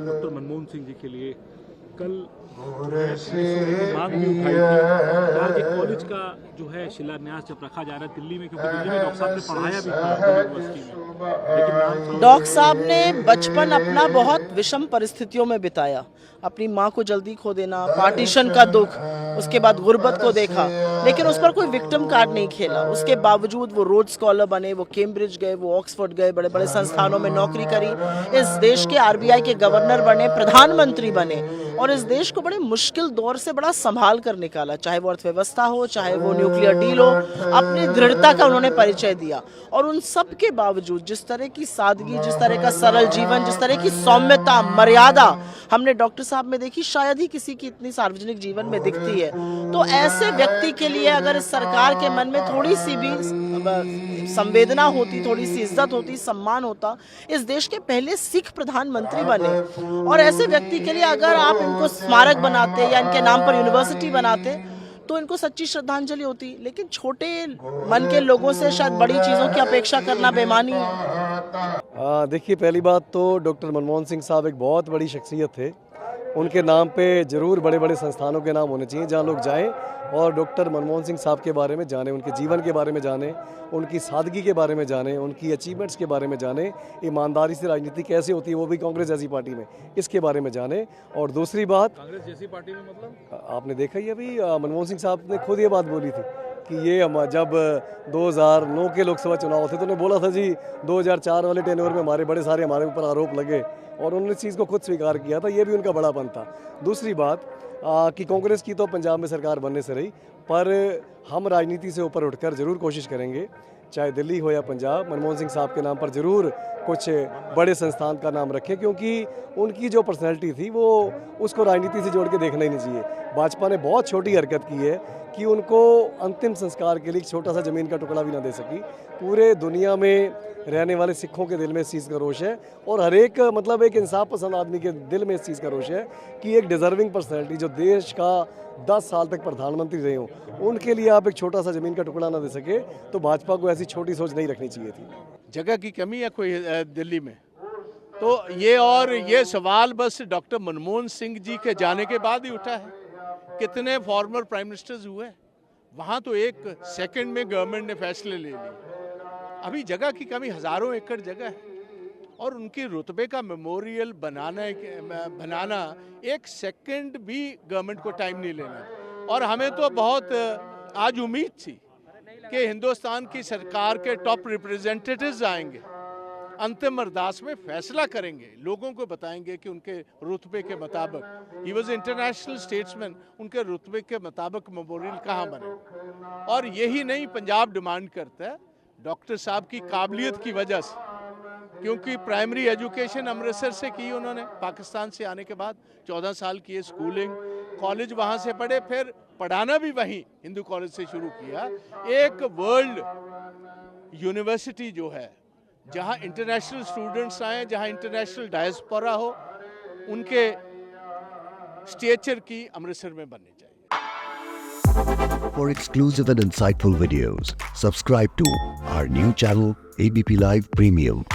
Doctor Manmohan Singh ji के लिए कल मांग भी उठाई थी। कॉलेज का जो है शिलान्यास जब रखा जा रहा है दिल्ली में, क्योंकि दिल्ली में डॉक्टर साहब ने पढ़ाया भी था यूनिवर्सिटी में, लेकिन नाम डॉक्टर साहब ने बचपन अपना बहुत विषम परिस्थितियों में बिताया। अपनी माँ को जल्दी खो देना, पार्टीशन का दुख, उसके बाद गुर्बत को देखा, लेकिन उस पर कोई विक्टिम कार्ड नहीं खेला। उसके बावजूद वो रोड स्कॉलर बने, वो कैम्ब्रिज गए, वो ऑक्सफोर्ड गए, बड़े बड़े संस्थानों में नौकरी करी, इस देश के आरबीआई के गवर्नर बने, प्रधानमंत्री बने और इस देश को बड़े मुश्किल दौर से बड़ा संभाल कर निकाला। चाहे वो अर्थव्यवस्था हो, चाहे वो न्यूक्लियर डील हो, अपनी दृढ़ता का उन्होंने परिचय दिया। और उन सब के बावजूद जिस तरह की सादगी, जिस तरह का सरल जीवन, जिस तरह की सौम्यता, मर्यादा हमने डॉक्टर साहब में देखी, शायद ही किसी की इतनी सार्वजनिक जीवन में दिखती है। तो ऐसे व्यक्ति के लिए अगर इस सरकार के मन में थोड़ी सी भी संवेदना होती, थोड़ी सी इज्जत होती, सम्मान होता, इस देश के पहले सिख प्रधानमंत्री बने, और ऐसे व्यक्ति के लिए अगर आप इनको स्मारक बनाते या इनके नाम पर यूनिवर्सिटी बनाते तो इनको सच्ची श्रद्धांजलि होती। लेकिन छोटे मन के लोगों से शायद बड़ी चीज़ों की अपेक्षा करना बेमानी है। देखिए, पहली बात तो डॉक्टर मनमोहन सिंह साहब एक बहुत बड़ी शख्सियत थे। उनके नाम पे ज़रूर बड़े बड़े संस्थानों के नाम होने चाहिए जहाँ लोग जाएं और डॉक्टर मनमोहन सिंह साहब के बारे में जानें, उनके जीवन के बारे में जानें, उनकी सादगी के बारे में जानें, उनकी अचीवमेंट्स के बारे में जानें, ईमानदारी से राजनीति कैसे होती है वो भी कांग्रेस जैसी पार्टी में, इसके बारे में जानें। और दूसरी बात, कांग्रेस जैसी पार्टी में मतलब आपने देखा ही अभी मनमोहन सिंह साहब ने खुद ये बात बोली थी कि ये हम जब 2009 के लोकसभा चुनाव थे तो उन्होंने बोला था जी 2004 वाले टेन्योर में हमारे ऊपर आरोप लगे, और उन्होंने इस चीज़ को खुद स्वीकार किया था। ये भी उनका बड़ापन था। दूसरी बात कि कांग्रेस की तो पंजाब में सरकार बनने से रही, पर हम राजनीति से ऊपर उठकर ज़रूर कोशिश करेंगे, चाहे दिल्ली हो या पंजाब, मनमोहन सिंह साहब के नाम पर ज़रूर कुछ बड़े संस्थान का नाम रखें, क्योंकि उनकी जो पर्सनैलिटी थी वो उसको राजनीति से जोड़ के देखना ही नहीं चाहिए। भाजपा ने बहुत छोटी हरकत की है कि उनको अंतिम संस्कार के लिए छोटा सा ज़मीन का टुकड़ा भी ना दे सकी। पूरे दुनिया में रहने वाले सिखों के दिल में इस चीज़ का रोष है, और हर एक एक इंसाफ पसंद आदमी के दिल में इस चीज़ का रोष है कि एक डिज़र्विंग पर्सनैलिटी जो देश का 10 साल तक प्रधानमंत्री रहे हो, उनके लिए आप एक छोटा सा ज़मीन का टुकड़ा ना दे सके, तो भाजपा को ऐसी छोटी सोच नहीं रखनी चाहिए थी। जगह की कमी है कोई दिल्ली में, तो ये सवाल बस डॉक्टर मनमोहन सिंह जी के जाने के बाद ही उठा है। कितने फॉर्मर प्राइम मिनिस्टर्स हुए, वहाँ तो एक सेकंड में गवर्नमेंट ने फैसले ले लिए। अभी जगह की कमी, हज़ारों एकड़ जगह है, और उनकी रुतबे का मेमोरियल बनाना एक सेकंड भी गवर्नमेंट को टाइम नहीं लेना। और हमें तो बहुत आज उम्मीद थी कि हिंदुस्तान की सरकार के टॉप रिप्रेजेंटेटिव्स आएंगे, अंतिम अरदास में फैसला करेंगे, लोगों को बताएंगे कि उनके रुतबे के मुताबिक, ही वॉज इंटरनेशनल स्टेट्समैन, उनके रुतबे के मुताबिक मेमोरियल कहाँ बने। और यही नहीं, पंजाब डिमांड करता है डॉक्टर साहब की काबिलियत की वजह से, क्योंकि प्राइमरी एजुकेशन अमृतसर से की उन्होंने, पाकिस्तान से आने के बाद 14 साल की स्कूलिंग, कॉलेज वहाँ से पढ़े, फिर पढ़ाना भी वहीं हिंदू कॉलेज से शुरू किया। एक वर्ल्ड यूनिवर्सिटी जो है, जहाँ इंटरनेशनल स्टूडेंट्स आए, जहाँ इंटरनेशनल डायस्पोरा हो, उनके स्टेचर की अमृतसर में बननी चाहिए। For exclusive and insightful videos, subscribe to our new channel ABP Live Premium.